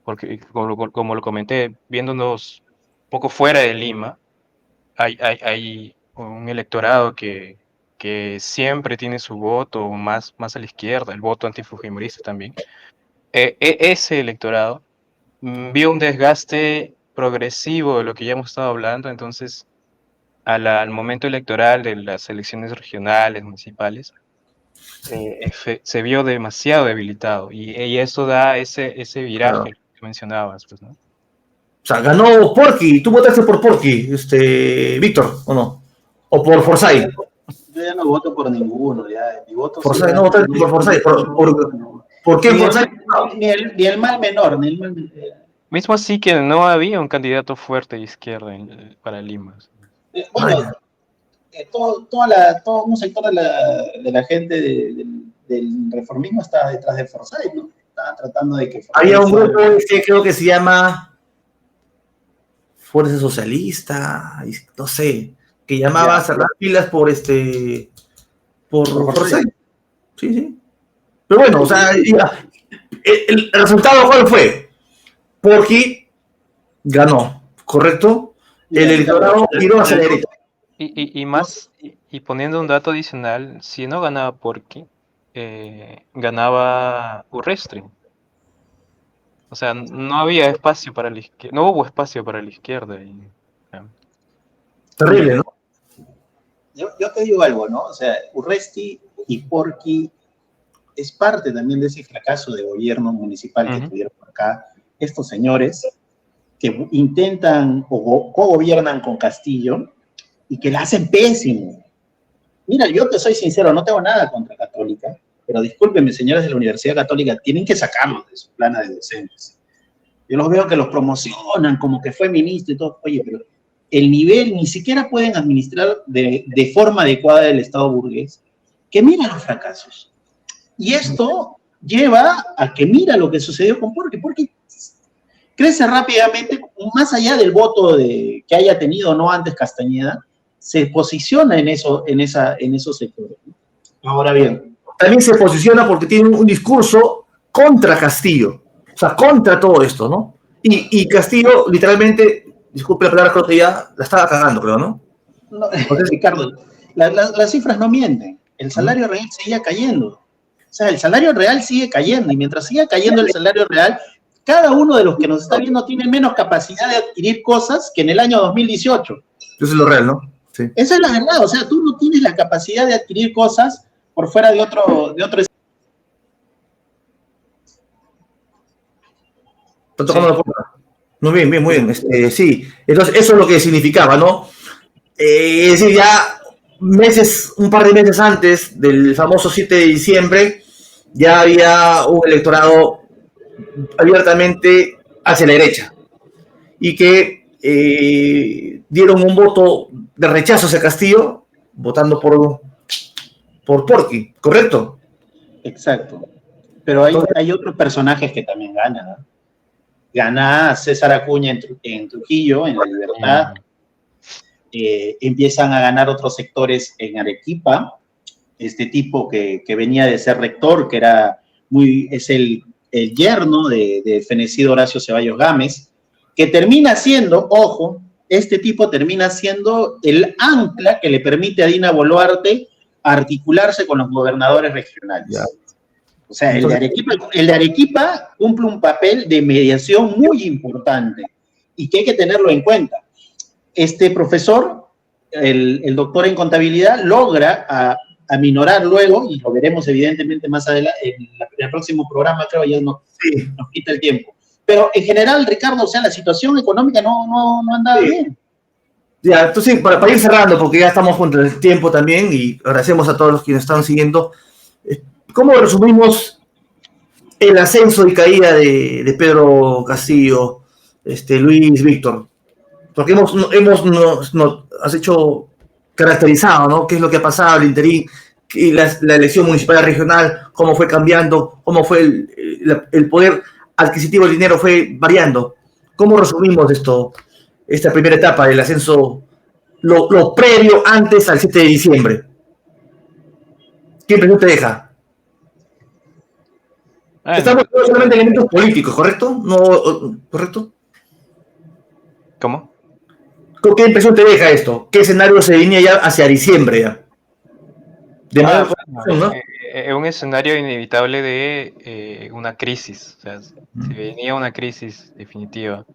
porque como lo comenté, viéndonos un poco fuera de Lima, hay un electorado que siempre tiene su voto más a la izquierda, el voto antifujimorista también. Ese electorado vio un desgaste progresivo de lo que ya hemos estado hablando, entonces al momento electoral de las elecciones regionales, municipales, se vio demasiado debilitado y eso da ese viraje que mencionabas, pues, ¿no? O sea, ganó Porky. ¿Tú votaste por Porky, Víctor, o no? ¿O por Forsyth? Yo ya no voto por ninguno, ya. Mi voto Forsyth, no votaste por Forsyth. ¿Por qué Forsyth? Ni el mal menor, ni el mal menor. Mismo así que no había un candidato fuerte de izquierda para Lima. Bueno, todo un sector de la gente del reformismo está detrás de Forsyth, ¿no? Estaban tratando de que Forsyth había un grupo, creo que se llama Fuerza Socialista, no sé, que llamaba a cerrar filas por Forsyth. Sí. Pero bueno, o sea, el resultado, ¿cuál fue? Porky ganó, ¿correcto? El electorado miró hacia la derecha. Y poniendo un dato adicional, si no ganaba Porky, ganaba Urrestri. O sea, no había espacio para la izquierda, no hubo espacio para la izquierda. Terrible, ¿no? Yo te digo algo, ¿no? O sea, Urresti y Porky es parte también de ese fracaso de gobierno municipal que tuvieron acá estos señores que intentan o co-gobiernan con Castillo y que la hacen pésimo. Mira, yo te soy sincero, no tengo nada contra Católica, pero discúlpenme, señores de la Universidad Católica, tienen que sacarlos de su plana de docentes. Yo los veo que los promocionan como que fue ministro y todo. Oye, pero el nivel, ni siquiera pueden administrar de forma adecuada el Estado burgués, que mira los fracasos. Y esto lleva a que mira lo que sucedió con Porky. Porky crece rápidamente, más allá del voto que haya tenido o no antes Castañeda, se posiciona en esos sectores. Ahora bien. También se posiciona porque tiene un discurso contra Castillo, o sea, contra todo esto, ¿no? Y Castillo, literalmente, disculpe la palabra, creo que ya la estaba cagando, creo, ¿no? No, Ricardo, las cifras no mienten. El salario real seguía cayendo. O sea, el salario real sigue cayendo, y mientras siga cayendo el salario real, cada uno de los que nos está viendo tiene menos capacidad de adquirir cosas que en el año 2018. Eso es lo real, ¿no? Sí. Esa es la verdad, o sea, tú no tienes la capacidad de adquirir cosas por fuera de otro. Está tocando la puerta. Muy bien, bien, muy bien. Sí, entonces eso es lo que significaba, ¿no? Es decir, ya un par de meses antes del famoso 7 de diciembre, ya había un electorado abiertamente hacia la derecha y que dieron un voto de rechazo hacia Castillo, votando por Porky, ¿correcto? Exacto. Pero hay otros personajes que también ganan, ¿no? Gana César Acuña en Trujillo, en La Libertad. Empiezan a ganar otros sectores en Arequipa. Este tipo que venía de ser rector, que es el yerno de fenecido Horacio Ceballos Gámez, que termina siendo, ojo, este tipo termina siendo el ancla que le permite a Dina Boluarte articularse con los gobernadores regionales. Ya. O sea, el de Arequipa cumple un papel de mediación muy importante y que hay que tenerlo en cuenta. Este profesor, el doctor en contabilidad, logra aminorar luego, y lo veremos evidentemente más adelante, en el próximo programa, creo, ya nos quita el tiempo. Pero en general, Ricardo, o sea, la situación económica no anda bien. Ya, entonces, para ir cerrando, porque ya estamos contra el tiempo también, y agradecemos a todos los que nos están siguiendo, ¿cómo resumimos el ascenso y caída de Pedro Castillo, Luis, Víctor? Porque has hecho caracterizado, ¿no? ¿Qué es lo que ha pasado, el interín, y la elección municipal regional, cómo fue cambiando, cómo fue el poder adquisitivo del dinero fue variando? ¿Cómo resumimos esta primera etapa del ascenso, lo previo antes al 7 de diciembre? ¿Qué impresión te deja? Estamos solamente en elementos políticos, ¿correcto? ¿Correcto? ¿Cómo? ¿Qué impresión te deja esto? ¿Qué escenario se venía ya hacia diciembre ya? ¿No? Un escenario inevitable de una crisis. O sea, se venía una crisis definitiva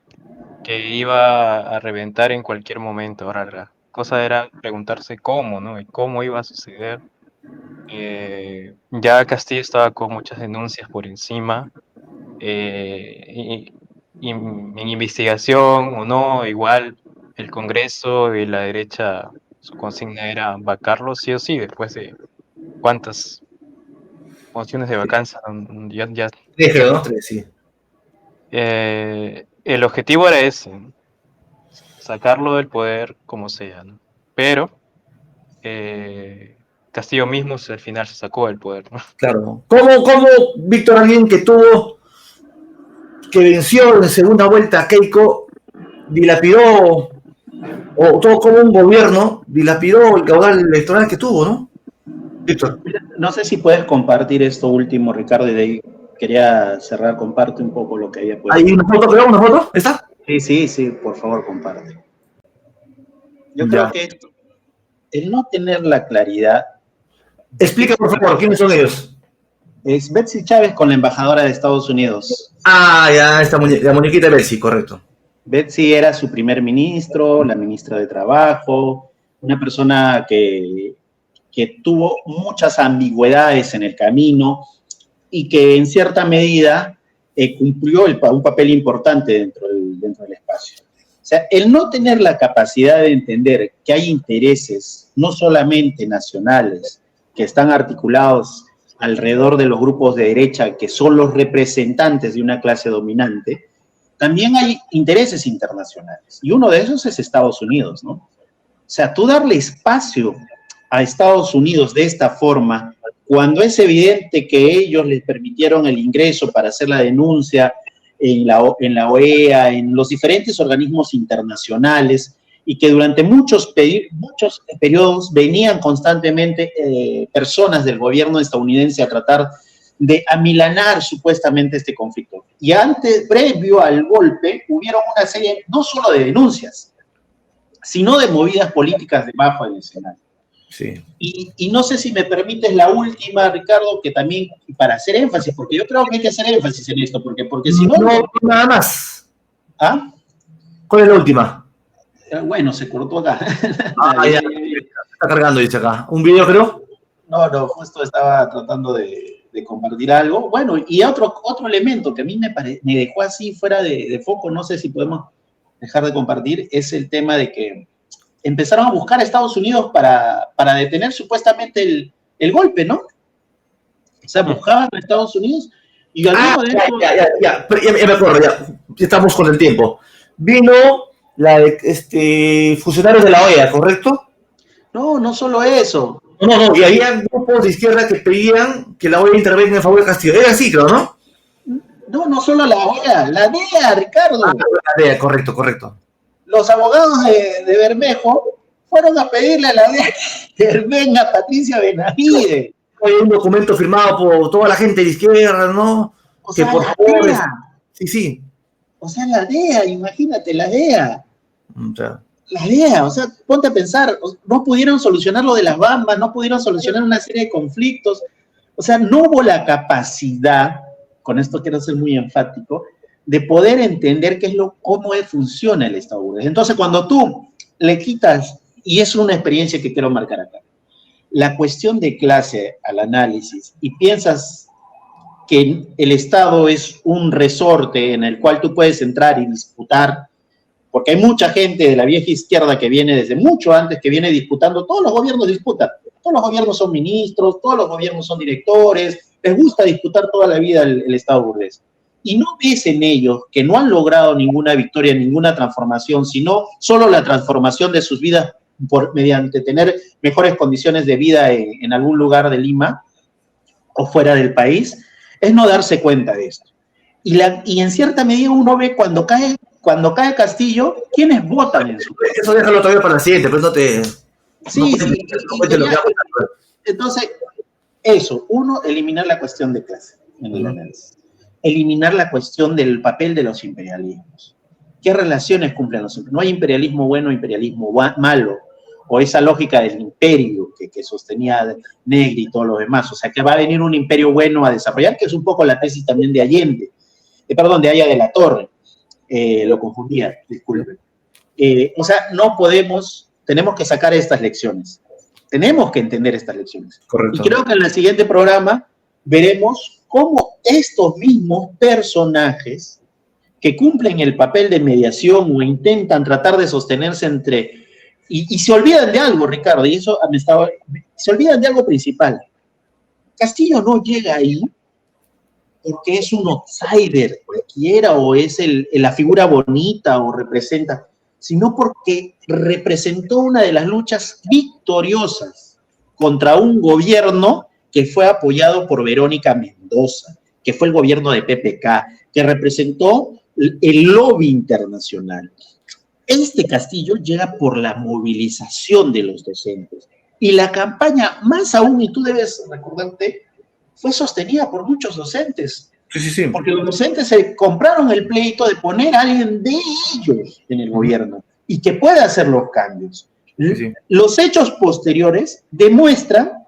que iba a reventar en cualquier momento. Ahora la cosa era preguntarse cómo, ¿no? Y cómo iba a suceder. Ya Castillo estaba con muchas denuncias por encima. Y en investigación o no, igual el Congreso y la derecha, su consigna era vacarlo sí o sí, después de cuántas mociones de vacancia. Ya, sí. El objetivo era ese, ¿no? Sacarlo del poder como sea, ¿no? Pero Castillo mismo al final se sacó del poder, ¿no? Claro. ¿Cómo Víctor, alguien que venció en segunda vuelta a Keiko, dilapidó, o todo como un gobierno, dilapidó el caudal electoral que tuvo, ¿no? Víctor. No sé si puedes compartir esto último, Ricardo, y de ahí quería cerrar, comparte un poco lo que había puesto. ¿Hay una foto, creo? ¿Una foto? ¿Está? Sí, por favor, comparte. Yo creo que el no tener la claridad... Explica, por favor, ¿quiénes son ellos? Es Betsy Chávez con la embajadora de Estados Unidos. Ya, la muñequita Betsy, correcto. Betsy era su primer ministro, la ministra de Trabajo, una persona que tuvo muchas ambigüedades en el camino y que en cierta medida cumplió un papel importante dentro del espacio. O sea, el no tener la capacidad de entender que hay intereses no solamente nacionales que están articulados alrededor de los grupos de derecha que son los representantes de una clase dominante, también hay intereses internacionales. Y uno de esos es Estados Unidos, ¿no? O sea, tú darle espacio a Estados Unidos de esta forma, cuando es evidente que ellos les permitieron el ingreso para hacer la denuncia en la OEA, en los diferentes organismos internacionales, y que durante muchos periodos venían constantemente personas del gobierno estadounidense a tratar de amilanar supuestamente este conflicto. Y previo al golpe, hubieron una serie no solo de denuncias, sino de movidas políticas debajo del escenario. Sí. Y no sé si me permites la última, Ricardo, que también para hacer énfasis, porque yo creo que hay que hacer énfasis en esto, porque si no... No, nada más. ¿Ah? ¿Cuál es la última? Bueno, se cortó acá. Ya, está cargando, dice acá. ¿Un video, creo? No, justo estaba tratando de de compartir algo. Bueno, y otro elemento que a mí me dejó así fuera de foco, no sé si podemos dejar de compartir, es el tema de que empezaron a buscar a Estados Unidos para detener supuestamente el golpe, ¿no? O sea, buscaban a Estados Unidos y al mismo tiempo... Ya me acuerdo, ya estamos con el tiempo. Vino la de funcionarios de la OEA, ¿correcto? No solo eso. No, y había grupos de izquierda que pedían que la OEA intervenga en favor de Castillo. Era así, creo, ¿no? No solo la OEA, la DEA, Ricardo. La DEA, correcto. Los abogados de Bermejo fueron a pedirle a la DEA que intervenga a Patricia Benavides. Hay un documento firmado por toda la gente de izquierda, ¿no? O que sea, por la favor. DEA. Sí. O sea, la DEA, imagínate, la DEA. Ya. La DEA, o sea, ponte a pensar, no pudieron solucionar lo de las bambas, no pudieron solucionar una serie de conflictos. O sea, no hubo la capacidad, con esto quiero ser muy enfático, de poder entender cómo funciona el Estado burgués. Entonces, cuando tú le quitas, y es una experiencia que quiero marcar acá, la cuestión de clase al análisis y piensas que el Estado es un resorte en el cual tú puedes entrar y disputar, porque hay mucha gente de la vieja izquierda que viene desde mucho antes, que viene disputando, todos los gobiernos disputan, todos los gobiernos son ministros, todos los gobiernos son directores, les gusta disputar toda la vida el Estado burgués. Y no ves en ellos que no han logrado ninguna victoria, ninguna transformación, sino solo la transformación de sus vidas mediante tener mejores condiciones de vida en algún lugar de Lima o fuera del país, es no darse cuenta de esto. Y en cierta medida uno ve cuando cae Castillo, ¿quiénes votan en su país? Eso déjalo todavía para la siguiente, pues no te... Sí. Entonces, eso, uno, eliminar la cuestión de clase en el análisis. Eliminar la cuestión del papel de los imperialismos. ¿Qué relaciones cumplen los imperialismos? No hay imperialismo bueno, imperialismo malo, o esa lógica del imperio que sostenía Negri y todos los demás. O sea, que va a venir un imperio bueno a desarrollar, que es un poco la tesis también de Allende, de Aya de la Torre. Lo confundía, disculpen. O sea, no podemos, tenemos que sacar estas lecciones. Tenemos que entender estas lecciones. Correcto. Y creo que en el siguiente programa veremos cómo estos mismos personajes que cumplen el papel de mediación o intentan tratar de sostenerse entre... Y se olvidan de algo, Ricardo, y eso se olvidan de algo principal. Castillo no llega ahí porque es un outsider cualquiera o es la figura bonita o representa, sino porque representó una de las luchas victoriosas contra un gobierno que fue apoyado por Verónica Mendoza, que fue el gobierno de PPK, que representó el lobby internacional. Este Castillo llega por la movilización de los docentes. Y la campaña, más aún, y tú debes recordarte, fue sostenida por muchos docentes. Sí. Porque los docentes se compraron el pleito de poner a alguien de ellos en el gobierno y que pueda hacer los cambios. Sí. Los hechos posteriores demuestran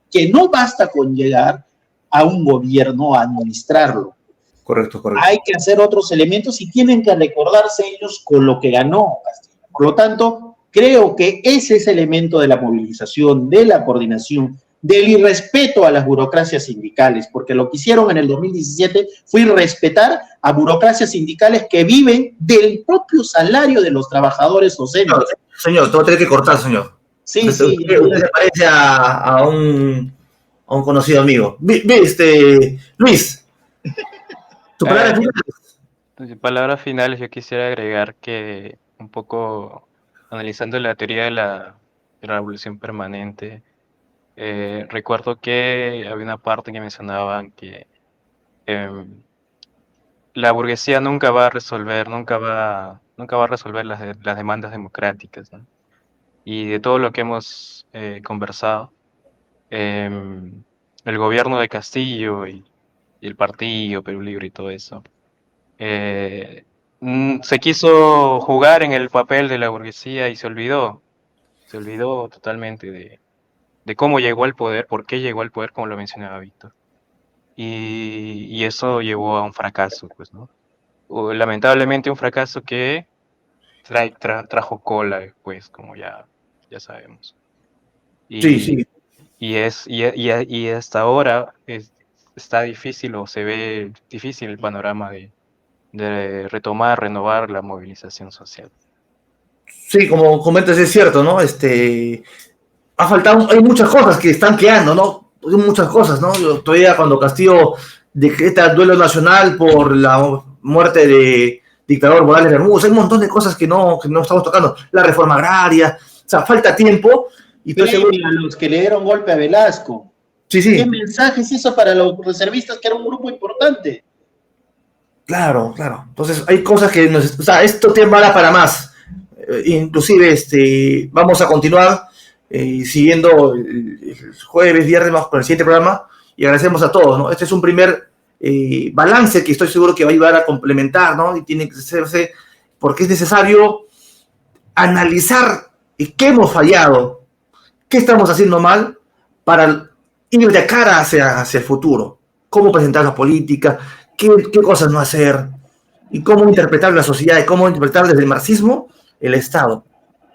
que no basta con llegar a un gobierno a administrarlo. Correcto. Hay que hacer otros elementos y tienen que recordarse ellos con lo que ganó Castillo. Por lo tanto, creo que ese es el elemento de la movilización, de la coordinación, del irrespeto a las burocracias sindicales, porque lo que hicieron en el 2017 fue irrespetar a burocracias sindicales que viven del propio salario de los trabajadores docentes. Señor, te voy a tener que cortar, señor. Sí. Usted se parece a un conocido amigo. Luis, tu palabra final. Palabras finales, yo quisiera agregar que un poco analizando la teoría de la revolución permanente, recuerdo que había una parte que mencionaban que la burguesía nunca va a resolver las demandas democráticas, ¿no? Y de todo lo que hemos conversado, el gobierno de Castillo y el partido Perú Libre y todo eso, se quiso jugar en el papel de la burguesía y se olvidó totalmente de cómo llegó al poder, por qué llegó al poder, como lo mencionaba Víctor. Y eso llevó a un fracaso, pues, ¿no? Lamentablemente un fracaso que trajo cola después, como ya sabemos. Sí. Y hasta ahora está difícil o se ve difícil el panorama de retomar, renovar la movilización social. Sí, como comentas, es cierto, ¿no? Ha faltado, hay muchas cosas que están quedando, ¿no? Hay muchas cosas, ¿no? Todavía cuando Castillo decreta duelo nacional por la muerte de dictador Morales Bermúdez, hay un montón de cosas que no estamos tocando. La reforma agraria, o sea, falta tiempo. Y estoy seguro... A los que le dieron golpe a Velasco. Sí, sí. ¿Qué mensajes hizo para los reservistas, que era un grupo importante? Claro, claro. Entonces hay cosas que o sea, esto tiene para más. Inclusive vamos a continuar siguiendo el jueves, viernes, vamos con el siguiente programa y agradecemos a todos, ¿no? Este es un primer balance que estoy seguro que va a ayudar a complementar, ¿no? Y tiene que hacerse porque es necesario analizar qué hemos fallado, qué estamos haciendo mal para ir de cara hacia el futuro, cómo presentar la política, qué cosas no hacer y cómo interpretar la sociedad y cómo interpretar desde el marxismo el Estado.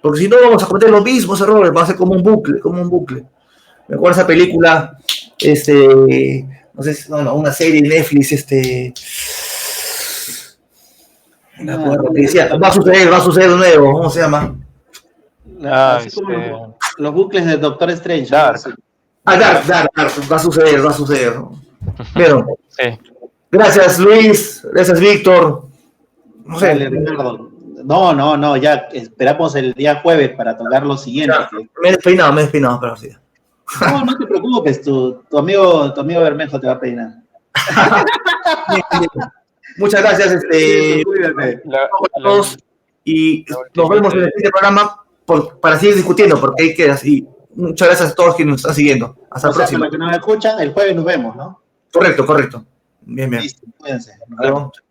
Porque si no vamos a cometer los mismos errores, va a ser como un bucle. Me acuerdo esa película, no sé, una serie de Netflix, me acuerdo que decía, va a suceder de nuevo, ¿cómo se llama? Los bucles del Doctor Strange. Dark. Dark, va a suceder. Pero, sí. Gracias Luis, gracias Víctor. No sé, Ricardo. No, ya esperamos el día jueves para tocar lo siguiente. Ya, me he despeinado, pero sí. No te preocupes, tu amigo Bermejo te va a peinar. Muchas gracias, cuídate. Y nos vemos en el siguiente programa para seguir discutiendo, porque hay que así. Muchas gracias a todos quienes nos están siguiendo. Hasta la próxima. Para los que nos escuchan, el jueves nos vemos, ¿no? Correcto. Bien. Listo, cuídense. Nos vemos.